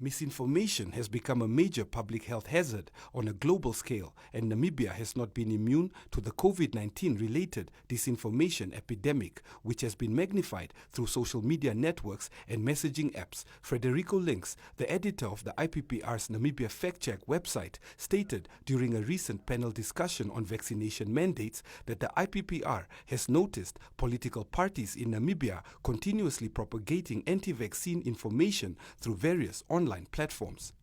Misinformation has become a major public health hazard on a global scale, and Namibia has not been immune to the COVID-19 related disinformation epidemic, which has been magnified through social media networks and messaging apps. Frederico Links, the editor of the IPPR's Namibia Fact Check website, stated during a recent panel discussion on vaccination mandates that the IPPR has noticed political parties in Namibia continuously propagating anti-vaccine information through various online platforms.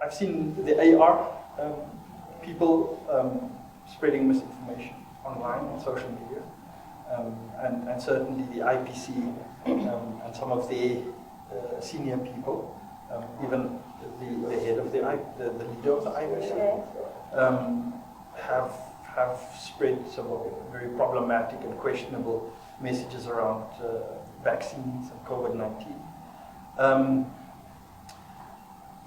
I've seen the AR people spreading misinformation online on social media, and certainly the IPC and some of the senior people, even the head of the leader of the IPC, have spread some very problematic and questionable messages around vaccines and COVID-19.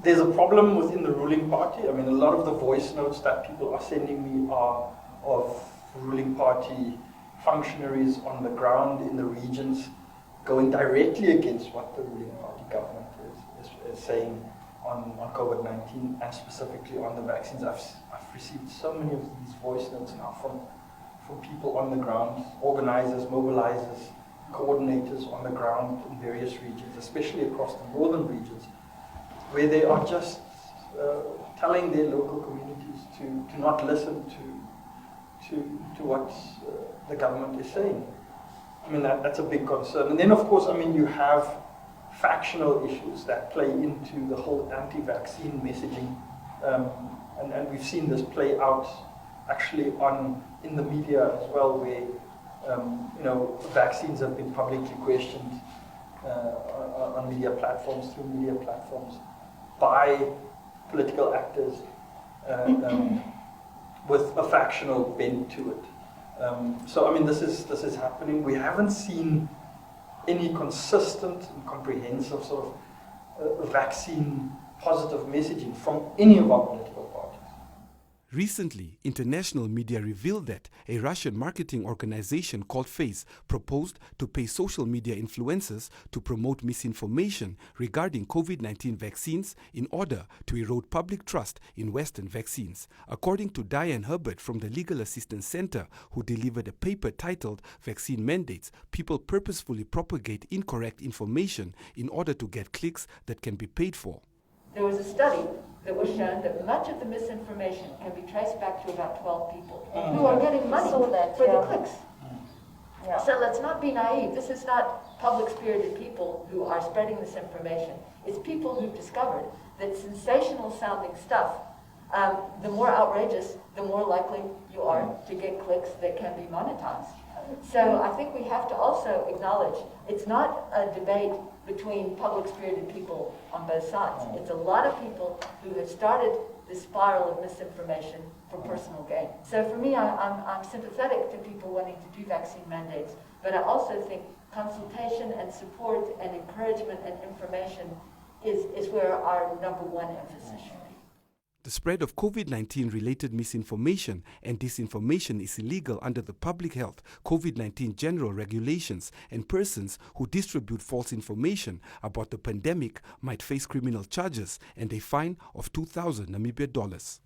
There's a problem within the ruling party. I mean, a lot of the voice notes that people are sending me are of ruling party functionaries on the ground in the regions going directly against what the ruling party government is saying on COVID-19 and specifically on the vaccines. I've received so many of these voice notes now from people on the ground, organizers, mobilizers, coordinators on the ground in various regions, especially across the northern regions, where they are just telling their local communities to not listen to what the government is saying. I mean, that's a big concern. And then, of course, I mean, you have factional issues that play into the whole anti-vaccine messaging. And we've seen this play out actually in the media as well, where vaccines have been publicly questioned on media platforms, through media platforms, by political actors with a factional bent to it. So I mean, this is happening. We haven't seen any consistent and comprehensive sort of vaccine positive messaging from any of our political parties. Recently, international media revealed that a Russian marketing organization called FACE proposed to pay social media influencers to promote misinformation regarding COVID-19 vaccines in order to erode public trust in Western vaccines. According to Diane Herbert from the Legal Assistance Center, who delivered a paper titled Vaccine Mandates, people purposefully propagate incorrect information in order to get clicks that can be paid for. There was a study that was shown that much of the misinformation can be traced back to about 12 people who are getting money for the clicks. Yeah. So let's not be naive. This is not public-spirited people who are spreading this information. It's people who've discovered that sensational-sounding stuff, the more outrageous, the more likely you are to get clicks that can be monetized. So I think we have to also acknowledge it's not a debate between public-spirited people on both sides. It's a lot of people who have started this spiral of misinformation for personal gain. So for me, I'm sympathetic to people wanting to do vaccine mandates, but I also think consultation and support and encouragement and information is where our number one emphasis should be. The spread of COVID-19 related misinformation and disinformation is illegal under the Public Health COVID-19 General Regulations, and persons who distribute false information about the pandemic might face criminal charges and a fine of 2,000 Namibia dollars.